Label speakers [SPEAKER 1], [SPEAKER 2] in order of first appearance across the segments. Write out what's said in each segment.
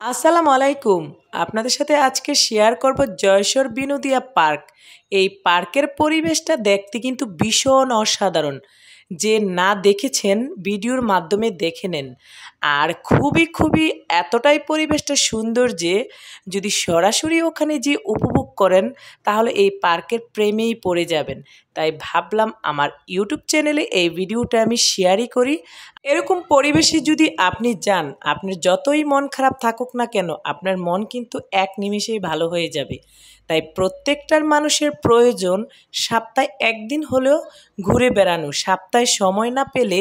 [SPEAKER 1] আসসালামু আলাইকুম। আপনাদের সাথে আজকে শেয়ার করব জয়সর বিনোদিয়া পার্ক। এই পার্কের পরিবেশটা দেখতে কিন্তু ভীষণ অসাধারণ। যে না দেখেছেন ভিডিওর মাধ্যমে দেখে নেন। আর খুবই এতটাই পরিবেশটা সুন্দর যে যদি সরাসরি ওখানে যেয়ে উপভোগ করেন তাহলে এই পার্কের প্রেমেই পড়ে যাবেন। তাই ভাবলাম আমার ইউটিউব চ্যানেলে এই ভিডিওটা আমি শেয়ারই করি। এরকম পরিবেশে যদি আপনি যান, আপনার যতই মন খারাপ থাকুক না কেন, আপনার মন কিন্তু এক নিমেষেই ভালো হয়ে যাবে। তাই প্রত্যেকটার মানুষের প্রয়োজন সপ্তাহে একদিন হলেও ঘুরে বেড়ানো। সপ্তাহে সময় না পেলে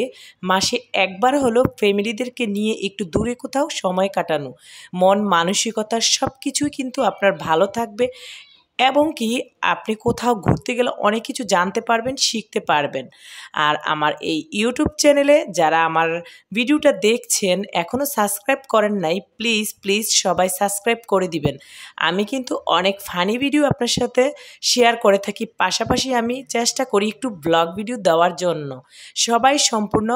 [SPEAKER 1] মাসে একবার হলেও ফ্যামিলিদেরকে নিয়ে একটু দূরে কোথাও সময় কাটানো। মন মানসিকতা সব কিছুই কিন্তু আপনার ভালো থাকবে এবং কি আপনি কোথাও ঘুরতে গেলে অনেক কিছু জানতে পারবেন, শিখতে পারবেন। আর আমার এই ইউটিউব চ্যানেলে যারা আমার ভিডিওটা দেখছেন এখনও সাবস্ক্রাইব করেন নাই, প্লিজ সবাই সাবস্ক্রাইব করে দিবেন। আমি কিন্তু অনেক ফানি ভিডিও আপনার সাথে শেয়ার করে থাকি, পাশাপাশি আমি চেষ্টা করি একটু ব্লগ ভিডিও দেওয়ার জন্য। সবাই সম্পূর্ণ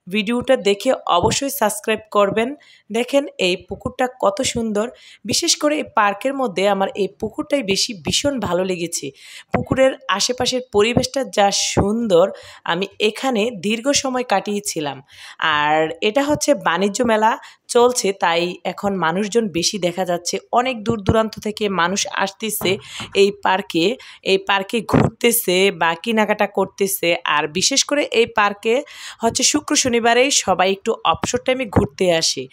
[SPEAKER 1] ভিডিওটা দেখে অবশ্যই সাবস্ক্রাইব করবেন। দেখেন এই পুকুরটা কত সুন্দর। বিশেষ করে এই পার্কের মধ্যে আমার এই পুকুরটাই ভীষণ ভালো লেগেছে। পুকুরের আশেপাশের পরিবেশটা যা সুন্দর, আমি এখানে দীর্ঘ সময় কাটিয়েছিলাম। আর এটা হচ্ছে বাণিজ্য মেলা চলছে, তাই এখন মানুষজন বেশি দেখা যাচ্ছে। অনেক দূর দূরান্ত থেকে মানুষ আসতেছে এই পার্কে ঘুরতেছে বা কেনাকাটা করতেছে। আর বিশেষ করে এই পার্কে হচ্ছে শুক্র শনিবারেই সবাই একটু অবসর টাইমে ঘুরতে আসে।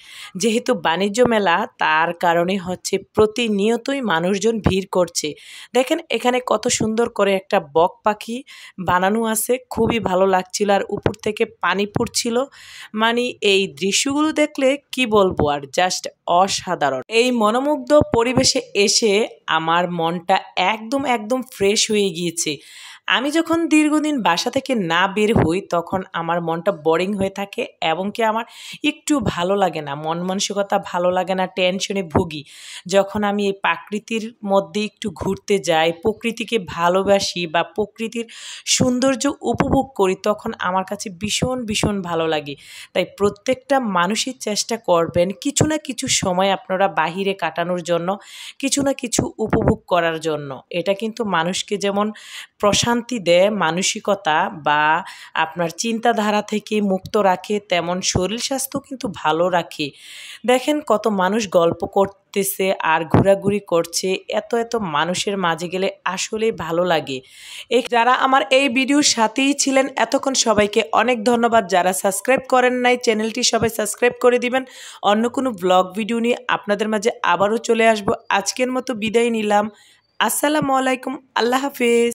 [SPEAKER 1] যেহেতু বাণিজ্য মেলা, তার কারণে হচ্ছে প্রতিনিয়তই মানুষজন ভিড় করছে। দেখেন এখানে কত সুন্দর করে একটা বক পাখি বানানো আছে, খুবই ভালো লাগছিল। আর উপর থেকে পানি পড়ছিল। মানে এই দৃশ্যগুলো দেখলে কি বলবো, আর জাস্ট অসাধারণ। এই মনোমুগ্ধ পরিবেশে এসে আমার মনটা একদম ফ্রেশ হয়ে গিয়েছে। আমি যখন দীর্ঘদিন বাসা থেকে না বের হই তখন আমার মনটা বোরিং হয়ে থাকে এবং কি আমার একটু ভালো লাগে না, মন মানসিকতা ভালো লাগে না, টেনশনে ভুগি। যখন আমি এই প্রকৃতির মধ্যে একটু ঘুরতে যাই, প্রকৃতিকে ভালোবাসি বা প্রকৃতির সৌন্দর্য উপভোগ করি, তখন আমার কাছে ভীষণ ভালো লাগে। তাই প্রত্যেকটা মানুষই চেষ্টা করবেন কিছু না কিছু সময় আপনারা বাহিরে কাটানোর জন্য, কিছু না কিছু উপভোগ করার জন্য। এটা কিন্তু মানুষকে যেমন প্রশান্তি দেয়, মানসিকতা বা আপনার চিন্তাধারা থেকে মুক্ত রাখে, তেমন শরীর স্বাস্থ্য কিন্তু ভালো রাখে। দেখেন কত মানুষ গল্প করতেছে আর ঘোরাঘুরি করছে। এত মানুষের মাঝে গেলে আসলেই ভালো লাগে। যারা আমার এই ভিডিওর সাথেই ছিলেন এতক্ষণ সবাইকে অনেক ধন্যবাদ। যারা সাবস্ক্রাইব করেন নাই চ্যানেলটি সবাই সাবস্ক্রাইব করে দিবেন। অন্য কোনো ব্লগ ভিডিও নিয়ে আপনাদের মাঝে আবারও চলে আসবো। আজকের মতো বিদায় নিলাম। আসসালামু আলাইকুম, আল্লাহ হাফেজ।